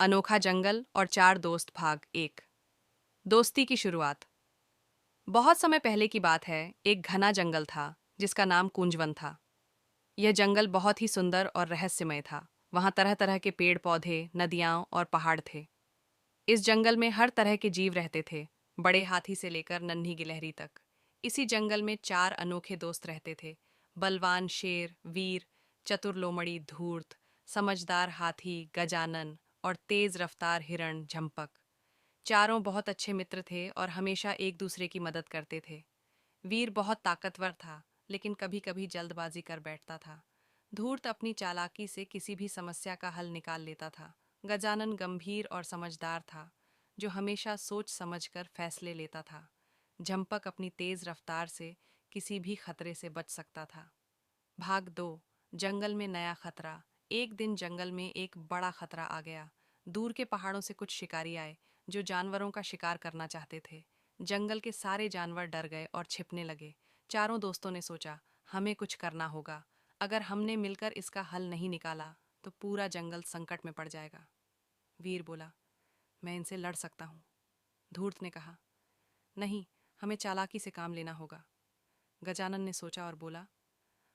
अनोखा जंगल और चार दोस्त भाग एक। दोस्ती की शुरुआत। बहुत समय पहले की बात है। एक घना जंगल था जिसका नाम कुंजवन था। यह जंगल बहुत ही सुंदर और रहस्यमय था। वहां तरह तरह के पेड़ पौधे, नदियां और पहाड़ थे। इस जंगल में हर तरह के जीव रहते थे, बड़े हाथी से लेकर नन्ही गिलहरी तक। इसी जंगल में चार अनोखे दोस्त रहते थे। बलवान शेर, वीर, चतुर लोमड़ी धूर्त, समझदार हाथी गजानन और तेज रफ्तार हिरण झंपक। चारों बहुत अच्छे मित्र थे और हमेशा एक दूसरे की मदद करते थे। वीर बहुत ताकतवर था, लेकिन कभी कभी जल्दबाजी कर बैठता था। धूर्त अपनी चालाकी से किसी भी समस्या का हल निकाल लेता था। गजानन गंभीर और समझदार था, जो हमेशा सोच समझकर फैसले लेता था। झंपक अपनी तेज रफ्तार से किसी भी खतरे से बच सकता था। भाग दो। जंगल में नया खतरा। एक दिन जंगल में एक बड़ा खतरा आ गया। दूर के पहाड़ों से कुछ शिकारी आए, जो जानवरों का शिकार करना चाहते थे। जंगल के सारे जानवर डर गए और छिपने लगे। चारों दोस्तों ने सोचा, हमें कुछ करना होगा। अगर हमने मिलकर इसका हल नहीं निकाला तो पूरा जंगल संकट में पड़ जाएगा। वीर बोला, मैं इनसे लड़ सकता हूँ। धूर्त ने कहा, नहीं, हमें चालाकी से काम लेना होगा। गजानन ने सोचा और बोला,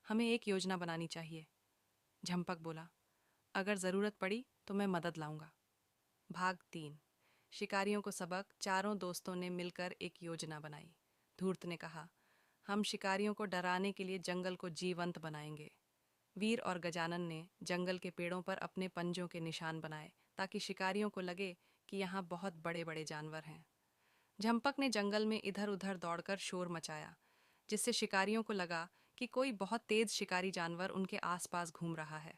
हमें एक योजना बनानी चाहिए। झंपक बोला, अगर जरूरत पड़ी तो मैं मदद लाऊंगा। भाग 3। शिकारियों को सबक। चारों दोस्तों ने मिलकर एक योजना बनाई। धूर्त ने कहा, हम शिकारियों को डराने के लिए जंगल को जीवंत बनाएंगे। वीर और गजानन ने जंगल के पेड़ों पर अपने पंजों के निशान बनाए, ताकि शिकारियों को लगे कि यहाँ बहुत बड़े बड़े जानवर हैं। झंपक ने जंगल में इधर उधर दौड़कर शोर मचाया, जिससे शिकारियों को लगा कि कोई बहुत तेज शिकारी जानवर उनके आसपास घूम रहा है।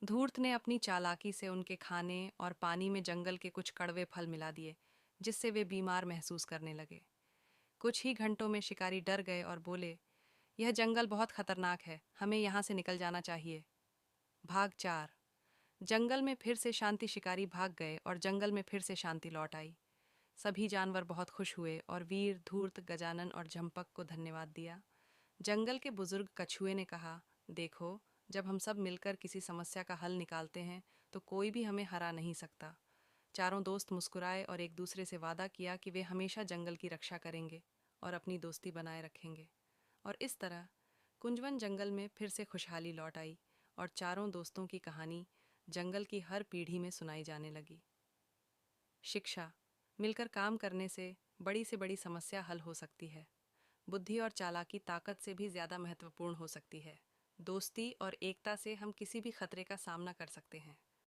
धूर्त ने अपनी चालाकी से उनके खाने और पानी में जंगल के कुछ कड़वे फल मिला दिए, जिससे वे बीमार महसूस करने लगे। कुछ ही घंटों में शिकारी डर गए और बोले, यह जंगल बहुत खतरनाक है, हमें यहाँ से निकल जाना चाहिए। भाग 4। जंगल में फिर से शांति। शिकारी भाग गए और जंगल में फिर से शांति लौट आई। सभी जानवर बहुत खुश हुए और वीर, धूर्त, गजानन और झंपक को धन्यवाद दिया। जंगल के बुजुर्ग कछुए ने कहा, देखो, जब हम सब मिलकर किसी समस्या का हल निकालते हैं तो कोई भी हमें हरा नहीं सकता। चारों दोस्त मुस्कुराए और एक दूसरे से वादा किया कि वे हमेशा जंगल की रक्षा करेंगे और अपनी दोस्ती बनाए रखेंगे। और इस तरह कुंजवन जंगल में फिर से खुशहाली लौट आई और चारों दोस्तों की कहानी जंगल की हर पीढ़ी में सुनाई जाने लगी। शिक्षा। मिलकर काम करने से बड़ी समस्या हल हो सकती है। बुद्धि और चालाकी ताकत से भी ज्यादा महत्वपूर्ण हो सकती है। दोस्ती और एकता से हम किसी भी खतरे का सामना कर सकते हैं।